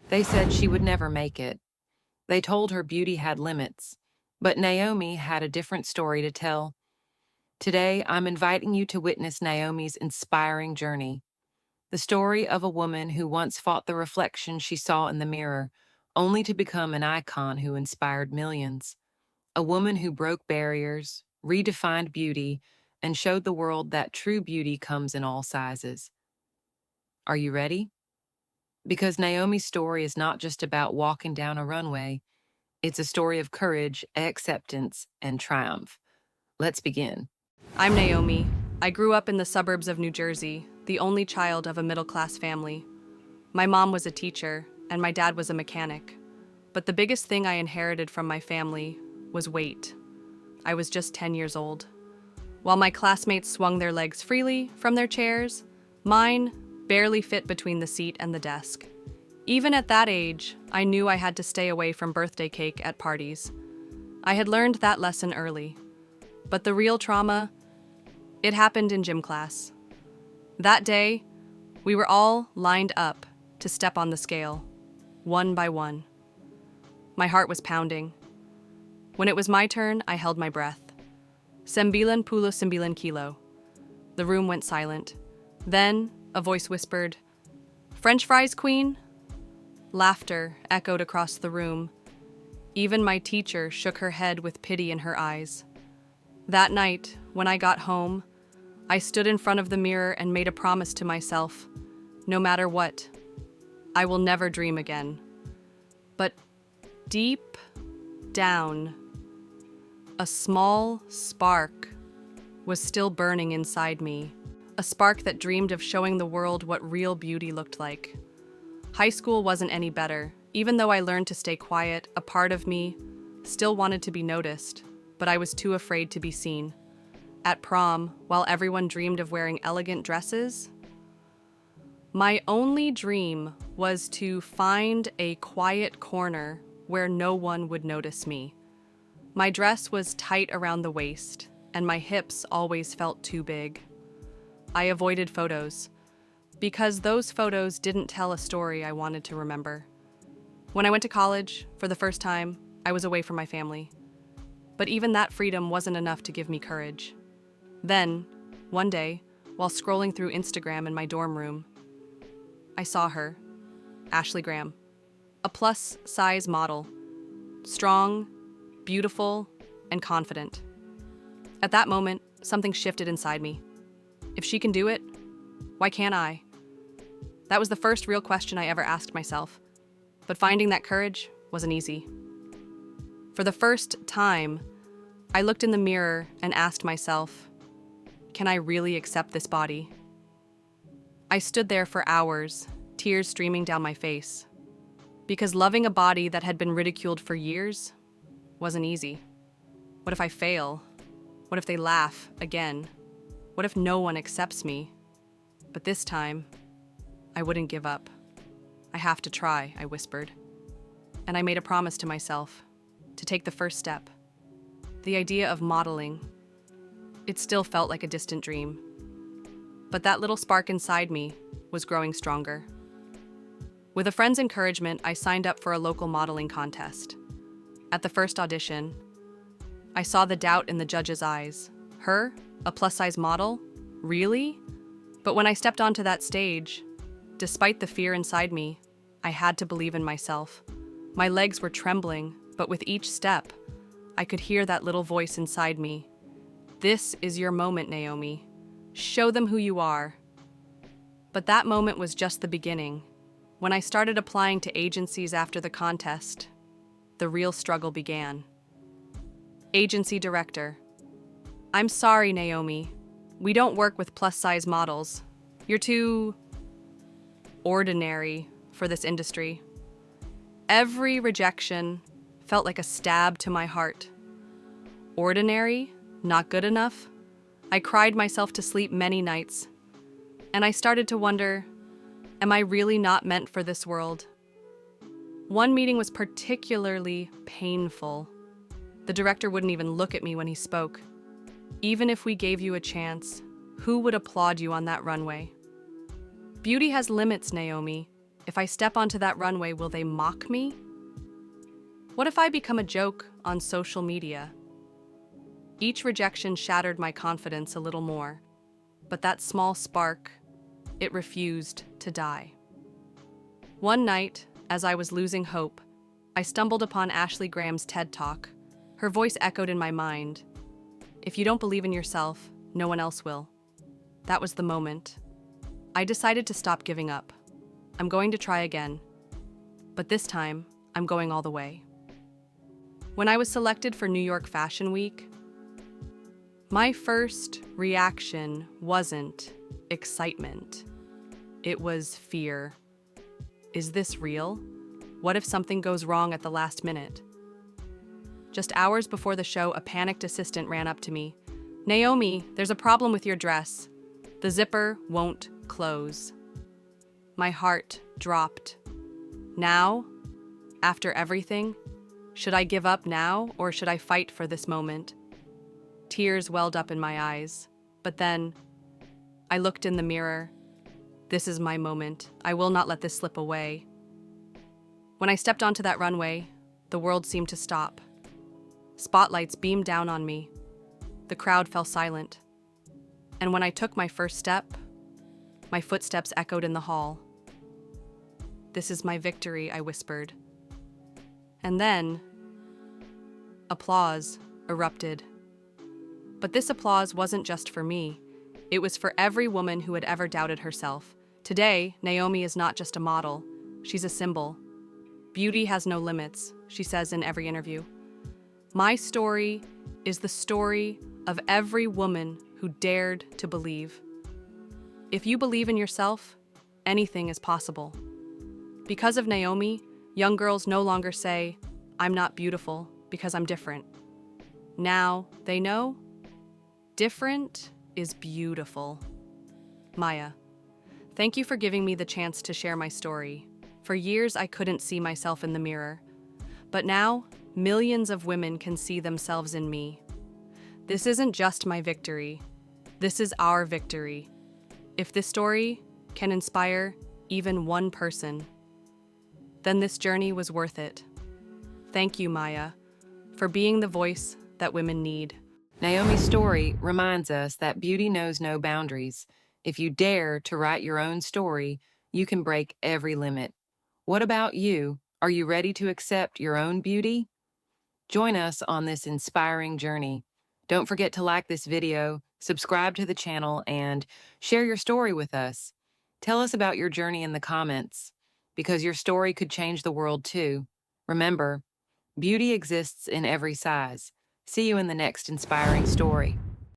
They said she would never make it. They told her beauty had limits. But Naomi had a different story to tell. Today, I'm inviting you to witness Naomi's inspiring journey. The story of a woman who once fought the reflection she saw in the mirror, only to become an icon who inspired millions. A woman who broke barriers, redefined beauty, and showed the world that true beauty comes in all sizes. Are you ready? Because Naomi's story is not just about walking down a runway, it's a story of courage, acceptance, and triumph. Let's begin. I'm Naomi. I grew up in the suburbs of New Jersey, the only child of a middle-class family. My mom was a teacher, and my dad was a mechanic. But the biggest thing I inherited from my family was weight. I was just 10 years old. While my classmates swung their legs freely from their chairs, mine barely fit between the seat and the desk. Even at that age, I knew I had to stay away from birthday cake at parties. I had learned that lesson early. But the real trauma, it happened in gym class. That day, we were all lined up to step on the scale, one by one. My heart was pounding. When it was my turn, I held my breath. Sembilan pulo sembilan kilo. The room went silent. Then, a voice whispered, "French fries, queen?" Laughter echoed across the room. Even my teacher shook her head with pity in her eyes. That night, when I got home, I stood in front of the mirror and made a promise to myself. No matter what, I will never dream again. But deep down, a small spark was still burning inside me. A spark that dreamed of showing the world what real beauty looked like. High school wasn't any better. Even though I learned to stay quiet, a part of me still wanted to be noticed, but I was too afraid to be seen. At prom, while everyone dreamed of wearing elegant dresses, my only dream was to find a quiet corner where no one would notice me. My dress was tight around the waist, and my hips always felt too big. I avoided photos, because those photos didn't tell a story I wanted to remember. When I went to college, for the first time, I was away from my family. But even that freedom wasn't enough to give me courage. Then, one day, while scrolling through Instagram in my dorm room, I saw her, Ashley Graham, a plus-size model, strong, beautiful, and confident. At that moment, something shifted inside me. If she can do it, why can't I? That was the first real question I ever asked myself. But finding that courage wasn't easy. For the first time, I looked in the mirror and asked myself, can I really accept this body? I stood there for hours, tears streaming down my face. Because loving a body that had been ridiculed for years wasn't easy. What if I fail? What if they laugh again? What if no one accepts me? But this time, I wouldn't give up. I have to try, I whispered. And I made a promise to myself to take the first step. The idea of modeling. It still felt like a distant dream. But that little spark inside me was growing stronger. With a friend's encouragement, I signed up for a local modeling contest. At the first audition, I saw the doubt in the judge's eyes. Her? A plus-size model? Really? But when I stepped onto that stage, despite the fear inside me, I had to believe in myself. My legs were trembling, but with each step, I could hear that little voice inside me. This is your moment, Naomi. Show them who you are. But that moment was just the beginning. When I started applying to agencies after the contest, the real struggle began. Agency director. I'm sorry, Naomi. We don't work with plus-size models. You're too ordinary for this industry. Every rejection felt like a stab to my heart. Ordinary? Not good enough? I cried myself to sleep many nights. And I started to wonder, am I really not meant for this world? One meeting was particularly painful. The director wouldn't even look at me when he spoke. Even if we gave you a chance, who would applaud you on that runway? Beauty has limits, Naomi. If I step onto that runway, will they mock me? What if I become a joke on social media? Each rejection shattered my confidence a little more, but that small spark, it refused to die. One night, as I was losing hope, I stumbled upon Ashley Graham's TED Talk. Her voice echoed in my mind. If you don't believe in yourself, no one else will. That was the moment. I decided to stop giving up. I'm going to try again. But this time, I'm going all the way. When I was selected for New York Fashion Week, my first reaction wasn't excitement. It was fear. Is this real? What if something goes wrong at the last minute? Just hours before the show, a panicked assistant ran up to me. "Naomi, there's a problem with your dress. The zipper won't close." My heart dropped. Now, after everything, should I give up now or should I fight for this moment? Tears welled up in my eyes, but then I looked in the mirror. This is my moment. I will not let this slip away. When I stepped onto that runway, the world seemed to stop. Spotlights beamed down on me. The crowd fell silent. And when I took my first step, my footsteps echoed in the hall. "This is my victory," I whispered. And then, applause erupted. But this applause wasn't just for me. It was for every woman who had ever doubted herself. Today, Naomi is not just a model. She's a symbol. Beauty has no limits, she says in every interview. My story is the story of every woman who dared to believe. If you believe in yourself, anything is possible. Because of Naomi, young girls no longer say, "I'm not beautiful because I'm different." Now they know different is beautiful. Maya, thank you for giving me the chance to share my story. For years, I couldn't see myself in the mirror. But now, millions of women can see themselves in me. This isn't just my victory. This is our victory. If this story can inspire even one person, then this journey was worth it. Thank you, Maya, for being the voice that women need. Naomi's story reminds us that beauty knows no boundaries. If you dare to write your own story, you can break every limit. What about you? Are you ready to accept your own beauty? Join us on this inspiring journey. Don't forget to like this video, subscribe to the channel, and share your story with us. Tell us about your journey in the comments, because your story could change the world too. Remember, beauty exists in every size. See you in the next inspiring story.